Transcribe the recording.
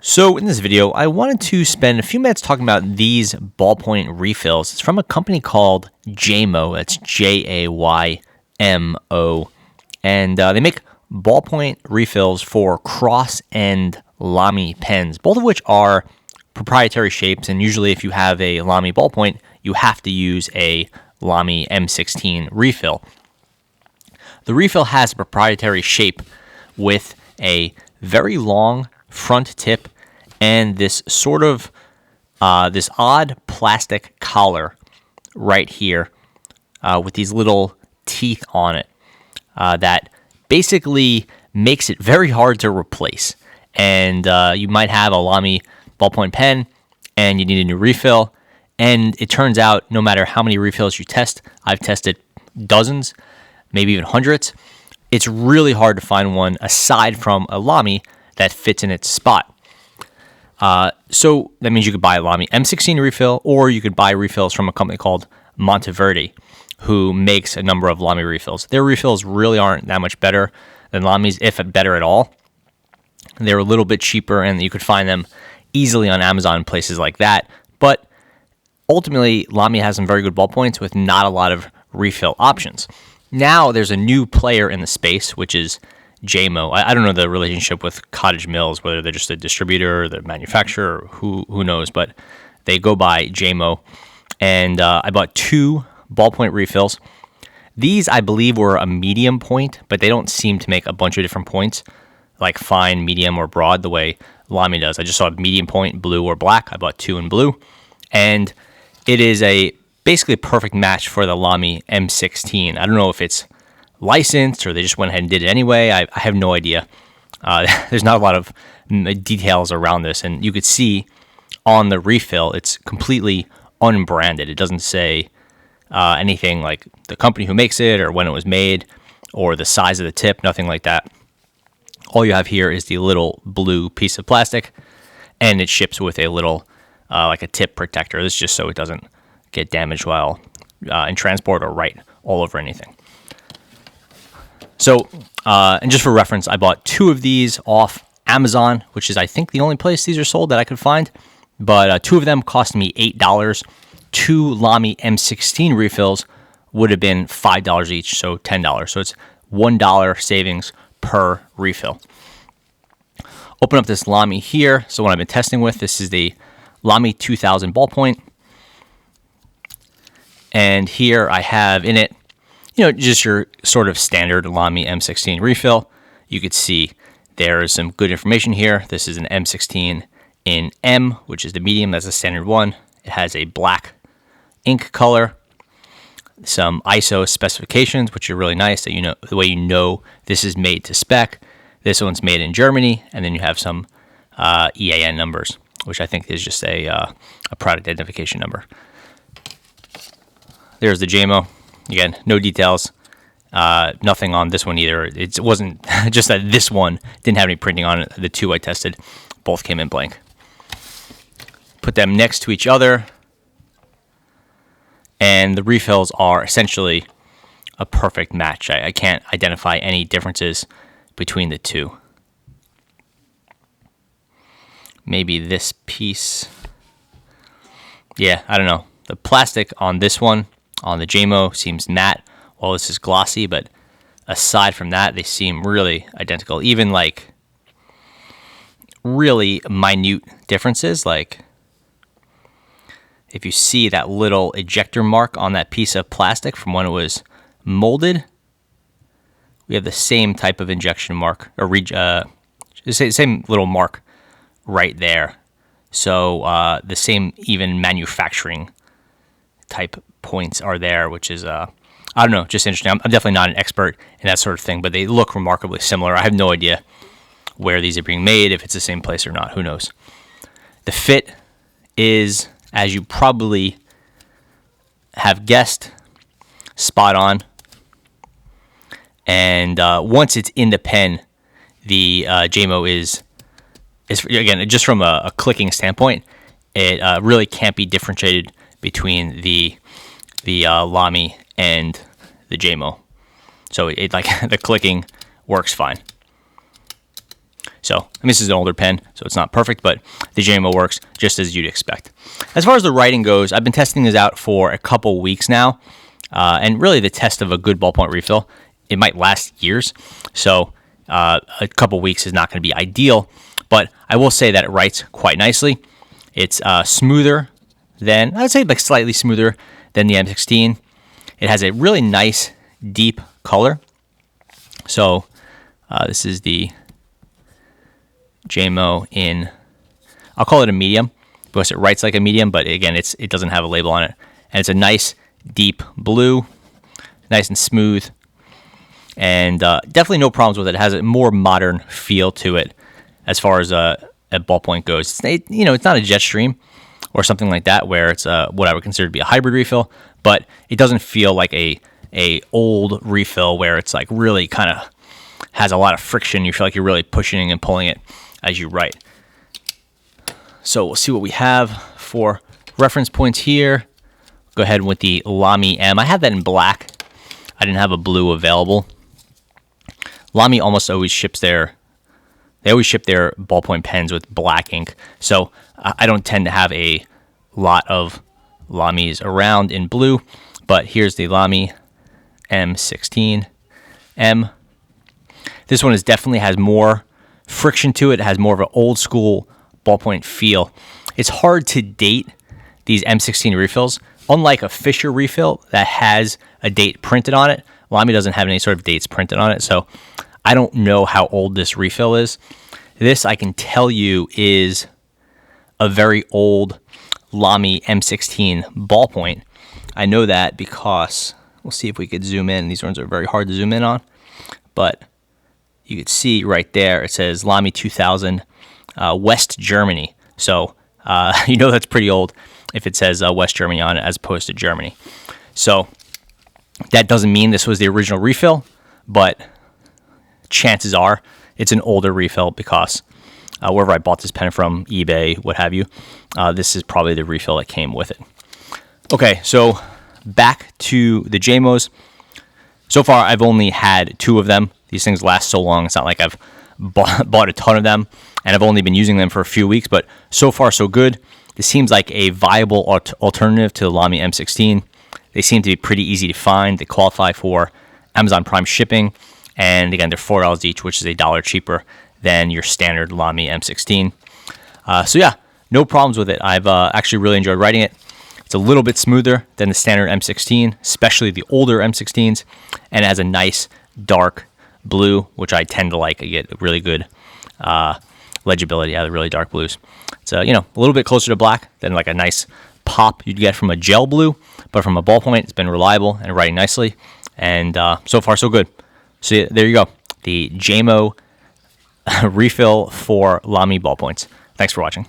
So in this video, I wanted to spend a few minutes talking about these ballpoint refills. It's from a company called Jaymo. That's Jaymo. And they make ballpoint refills for Cross and Lamy pens, both of which are proprietary shapes. And usually if you have a Lamy ballpoint, you have to use a Lamy M16 refill. The refill has a proprietary shape with a very long front tip and this sort of this odd plastic collar right here with these little teeth on it that basically makes it very hard to replace. And you might have a Lamy ballpoint pen and you need a new refill, and it turns out no matter how many refills you test, I've tested dozens, maybe even hundreds, it's really hard to find one aside from a Lamy that fits in its spot. So that means you could buy a Lamy M16 refill, or you could buy refills from a company called Monteverde, who makes a number of Lamy refills. Their refills really aren't that much better than Lamy's, if better at all. They're a little bit cheaper, and you could find them easily on Amazon and places like that. But ultimately, Lamy has some very good ballpoints with not a lot of refill options. Now there's a new player in the space, which is Jaymo. I don't know the relationship with Cottage Mills, whether they're just a distributor, the manufacturer, who knows, but they go by Jaymo. And I bought 2 ballpoint refills. These, I believe, were a medium point, but they don't seem to make a bunch of different points, like fine, medium, or broad, the way Lamy does. I just saw a medium point, blue or black. I bought 2 in blue. And it is basically a perfect match for the Lamy M16. I don't know if it's licensed or they just went ahead and did it anyway. I have no idea. There's not a lot of details around this, and you could see on the refill it's completely unbranded. It doesn't say anything like the company who makes it or when it was made or the size of the tip, nothing like that. All you have here is the little blue piece of plastic, and it ships with a little like a tip protector. This is just so it doesn't get damaged while in transport or write all over anything. So, and just for reference, I bought 2 of these off Amazon, which is, I think, the only place these are sold that I could find. But 2 of them cost me $8. 2 Lamy M16 refills would have been $5 each, so $10. So it's $1 savings per refill. Open up this Lamy here. So what I've been testing with, this is the Lamy 2000 ballpoint. And here I have in it, just your sort of standard Lamy M16 refill. You could see there is some good information here. This is an M16 in M, which is the medium. That's a standard one. It has a black ink color, some ISO specifications, which are really nice, that the way this is made to spec. This one's made in Germany, and then you have some EAN numbers, which I think is just a product identification number. There's the Jaymo. Again, no details, nothing on this one either. It wasn't just that this one didn't have any printing on it. The 2 I tested, both came in blank. Put them next to each other, and the refills are essentially a perfect match. I can't identify any differences between the 2. Maybe this piece. Yeah, I don't know. The plastic on this one, on the Jaymo, seems matte, while this is glossy, but aside from that, they seem really identical. Even like really minute differences, like if you see that little ejector mark on that piece of plastic from when it was molded, we have the same type of injection mark, or same little mark right there. So the same even manufacturing type points are there, which is, I don't know, just interesting. I'm definitely not an expert in that sort of thing, but they look remarkably similar. I have no idea where these are being made, if it's the same place or not. Who knows? The fit is, as you probably have guessed, spot on. And once it's in the pen, the Jaymo is again, just from a clicking standpoint, it really can't be differentiated between the Lamy and the Jaymo. So it like the clicking works fine. So, I mean, this is an older pen, so it's not perfect, but the Jaymo works just as you'd expect. As far as the writing goes, I've been testing this out for a couple weeks now, and really the test of a good ballpoint refill, it might last years, so a couple weeks is not going to be ideal, but I will say that it writes quite nicely. It's smoother than, I'd say like slightly smoother than the M16. It has a really nice deep color. So this is the Jaymo in, I'll call it a medium because it writes like a medium, but again, it doesn't have a label on it. And it's a nice deep blue, nice and smooth, and definitely no problems with it. It has a more modern feel to it as far as a ballpoint goes. It's not a Jetstream or something like that where it's what I would consider to be a hybrid refill, but it doesn't feel like a old refill where it's like really kind of has a lot of friction. You feel like you're really pushing and pulling it as you write. So we'll see what we have for reference points here. Go ahead with the Lamy M. I have that in black. I didn't have a blue available. Lamy almost always ships they always ship their ballpoint pens with black ink. So I don't tend to have a lot of Lamys around in blue, but here's the Lamy M16 M. This one definitely has more friction to it. It has more of an old school ballpoint feel. It's hard to date these M16 refills. Unlike a Fisher refill that has a date printed on it, Lamy doesn't have any sort of dates printed on it, so I don't know how old this refill is. This, I can tell you, is a very old Lamy M16 ballpoint. I know that because, we'll see if we could zoom in. These ones are very hard to zoom in on, but you could see right there, it says Lamy 2000, West Germany. So that's pretty old if it says West Germany on it as opposed to Germany. So that doesn't mean this was the original refill, but chances are it's an older refill because wherever I bought this pen from, eBay, what have you, this is probably the refill that came with it. Okay, so back to the Jaymos. So far, I've only had 2 of them. These things last so long. It's not like I've bought a ton of them, and I've only been using them for a few weeks, but so far, so good. This seems like a viable alternative to the Lamy M16. They seem to be pretty easy to find. They qualify for Amazon Prime shipping, and again, they're $4 each, which is $1 cheaper than your standard Lamy M16. So yeah, no problems with it. I've actually really enjoyed writing it. It's a little bit smoother than the standard M16, especially the older M16s, and it has a nice dark blue, which I tend to like. I get really good legibility out of the really dark blues. It's a little bit closer to black than like a nice pop you'd get from a gel blue, but from a ballpoint, it's been reliable and writing nicely, and so far so good. So yeah, there you go, the Jaymo refill for Lamy ballpoints. Thanks for watching.